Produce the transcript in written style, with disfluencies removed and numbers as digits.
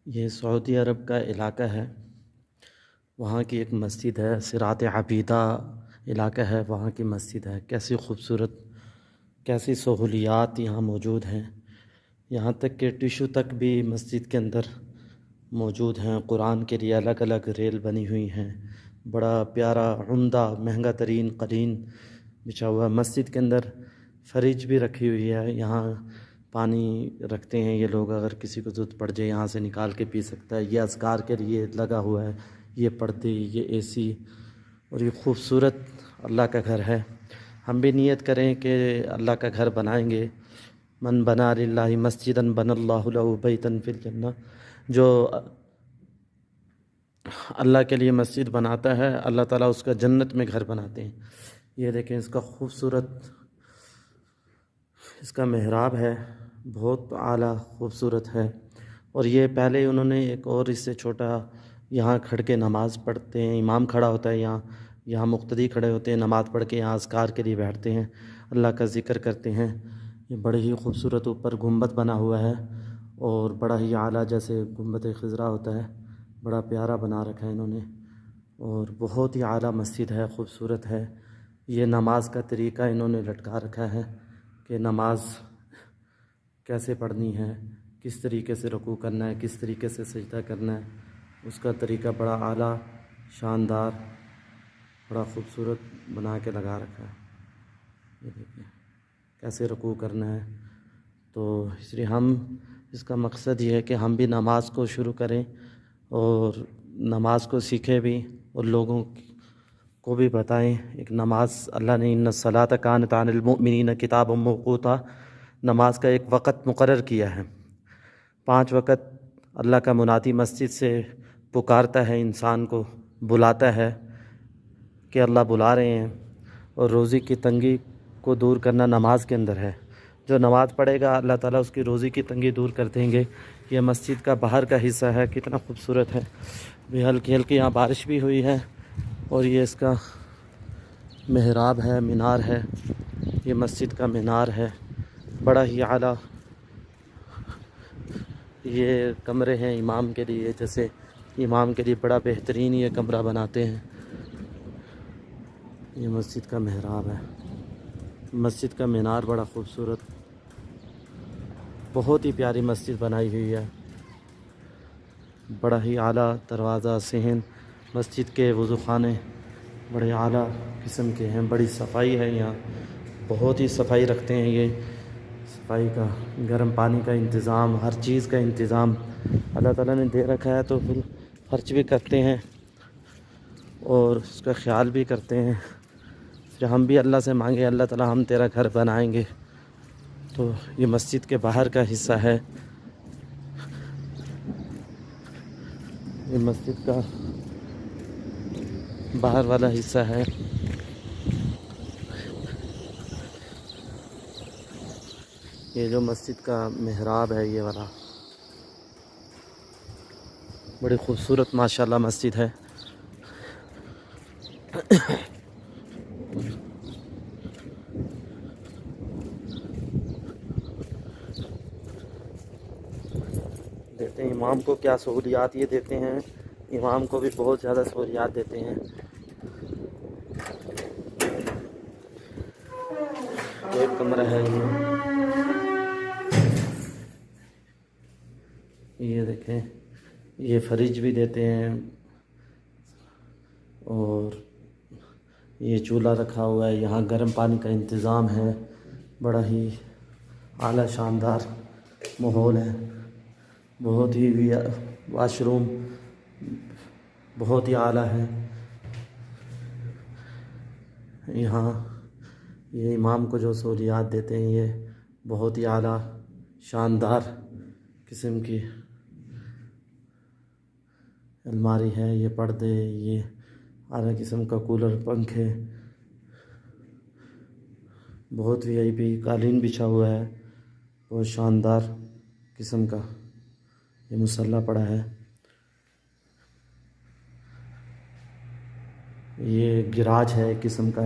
یہ سعودی عرب کا علاقہ ہے، وہاں کی ایک مسجد ہے، صراط عبیدہ علاقہ ہے، وہاں کی مسجد ہے۔ کیسی خوبصورت، کیسی سہولیات یہاں موجود ہیں، یہاں تک کہ ٹیشو تک بھی مسجد کے اندر موجود ہیں۔ قرآن کے لیے الگ الگ ریل بنی ہوئی ہیں، بڑا پیارا عمدہ مہنگا ترین قالین بچھا ہوا ہے۔ مسجد کے اندر فریج بھی رکھی ہوئی ہے، یہاں پانی رکھتے ہیں یہ لوگ، اگر کسی کو ضرورت پڑ جائے یہاں سے نکال کے پی سکتا ہے۔ یہ اذکار کے لیے لگا ہوا ہے، یہ پردے، یہ اے سی، اور یہ خوبصورت اللہ کا گھر ہے۔ ہم بھی نیت کریں کہ اللہ کا گھر بنائیں گے۔ من بنا للہ مسجدا بنى اللہ لہ بیتا فی الجنہ، جو اللہ کے لیے مسجد بناتا ہے اللہ تعالیٰ اس کا جنت میں گھر بناتے ہیں۔ یہ دیکھیں اس کا خوبصورت، اس کا محراب ہے، بہت اعلیٰ خوبصورت ہے۔ اور یہ پہلے انہوں نے ایک اور اس سے چھوٹا یہاں کھڑ کے نماز پڑھتے ہیں، امام کھڑا ہوتا ہے یہاں مقتدی کھڑے ہوتے ہیں، نماز پڑھ کے یہاں اذکار کے لیے بیٹھتے ہیں، اللہ کا ذکر کرتے ہیں۔ یہ بڑے ہی خوبصورت اوپر گنبد بنا ہوا ہے، اور بڑا ہی اعلیٰ، جیسے گنبد خضرا ہوتا ہے، بڑا پیارا بنا رکھا ہے انہوں نے، اور بہت ہی اعلیٰ مسجد ہے، خوبصورت ہے۔ یہ نماز کا طریقہ انہوں نے لٹکا رکھا ہے کہ نماز کیسے پڑھنی ہے، کس طریقے سے رکوع کرنا ہے، کس طریقے سے سجدہ کرنا ہے، اس کا طریقہ بڑا اعلیٰ، شاندار، بڑا خوبصورت بنا کے لگا رکھا ہے۔ یہ دیکھیں کیسے رکوع کرنا ہے۔ تو اس لیے اس کا مقصد یہ ہے کہ ہم بھی نماز کو شروع کریں اور نماز کو سیکھیں بھی، اور لوگوں کو بھی بتائیں۔ ایک نماز، اللہ نے ان الصلاۃ کانت علی المؤمنین کتابا موقوتا، نماز کا ایک وقت مقرر کیا ہے۔ 5 وقت اللہ کا منادی مسجد سے پکارتا ہے، انسان کو بلاتا ہے کہ اللہ بلا رہے ہیں، اور روزی کی تنگی کو دور کرنا نماز کے اندر ہے۔ جو نماز پڑھے گا اللہ تعالیٰ اس کی روزی کی تنگی دور کر دیں گے۔ یہ مسجد کا باہر کا حصہ ہے، کتنا خوبصورت ہے۔ بھی ہلکی ہلکی یہاں بارش بھی ہوئی ہے، اور یہ اس کا محراب ہے، مینار ہے، یہ مسجد کا مینار ہے، بڑا ہی اعلیٰ۔ یہ کمرے ہیں امام کے لیے، جیسے امام کے لیے بڑا بہترین یہ کمرہ بناتے ہیں۔ یہ مسجد کا محراب ہے، مسجد کا مینار بڑا خوبصورت، بہت ہی پیاری مسجد بنائی ہوئی ہے۔ بڑا ہی اعلیٰ دروازہ، صحن، مسجد کے وضو خانے بڑے اعلیٰ قسم کے ہیں، بڑی صفائی ہے یہاں، بہت ہی صفائی رکھتے ہیں۔ یہ صفائی کا، گرم پانی کا انتظام، ہر چیز کا انتظام اللہ تعالیٰ نے دے رکھا ہے، تو پھر خرچ بھی کرتے ہیں اور اس کا خیال بھی کرتے ہیں۔ پھر ہم بھی اللہ سے مانگے، اللہ تعالیٰ ہم تیرا گھر بنائیں گے۔ تو یہ مسجد کے باہر کا حصہ ہے، یہ مسجد کا باہر والا حصہ ہے۔ یہ جو مسجد کا محراب ہے یہ والا، بڑی خوبصورت ماشاءاللہ مسجد ہے۔ دیتے ہیں امام کو کیا سہولیات یہ دیتے ہیں، امام کو بھی بہت زیادہ سہولیات دیتے ہیں۔ ایک کمرہ ہے یہ دیکھیں، یہ فریج بھی دیتے ہیں، اور یہ چولہا رکھا ہوا ہے، یہاں گرم پانی کا انتظام ہے، بڑا ہی اعلیٰ شاندار ماحول ہے، بہت ہی واش روم بہت ہی اعلیٰ ہے۔ یہاں یہ امام کو جو سہولیات دیتے ہیں یہ بہت ہی اعلیٰ شاندار قسم کی الماری ہے، یہ پردے، یہ اعلیٰ قسم کا کولر، پنکھے، بہت وی آئی پی قالین بچھا ہوا ہے، بہت شاندار قسم کا یہ مصلی پڑا ہے۔ یہ گراج ہے ایک قسم کا،